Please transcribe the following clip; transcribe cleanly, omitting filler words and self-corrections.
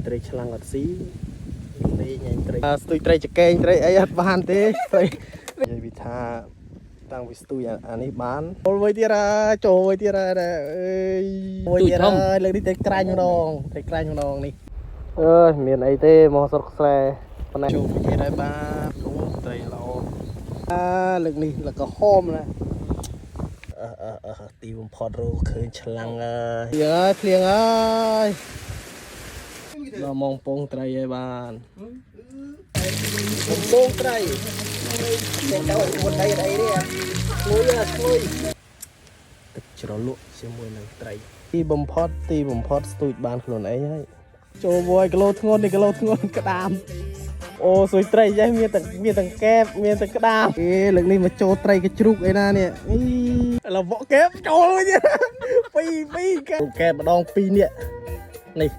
ត្រីឆ្លាំងអត់ស៊ីលេងញ៉ៃត្រីស្ទួយត្រីចកេងត្រីអីអត់បានទេត្រីនិយាយពីថាតាំងពីស្ទួយអានេះបានចូលវិញទៀតចូលវិញទៀតអើយមួយទៀតលើកនេះត្រីក្រាញ់ម្ដងត្រីក្រាញ់ម្ដងនេះអើយមានអីទេមកសុតខ្សែប៉ុណ្ណាចូលវិញទៀតហើយបាទអូត្រីល្អលើកនេះលើកក្រហមណាទីបំផុតរកឃើញឆ្លាំងហើយភ្លៀងហើយដល់មកពងត្រីហើយបានពងត្រីតែដល់មុនដីអីនេះឈ្ងុយទឹកជ្រលក់ជាមួយនឹងត្រីទីបំផុតស្ទូចបានខ្លួនឯងហើយចូល1គីឡូធ្ងន់1គីឡូធ្ងន់ក្តាមអូសួយត្រីចេះមានទាំងកែបមានទាំងក្តាមលើកនេះមកចូលត្រីកជ្រូកអីណានេះឡវក់កែបចូលវិញពីកែបម្ដង2នាក់នេះ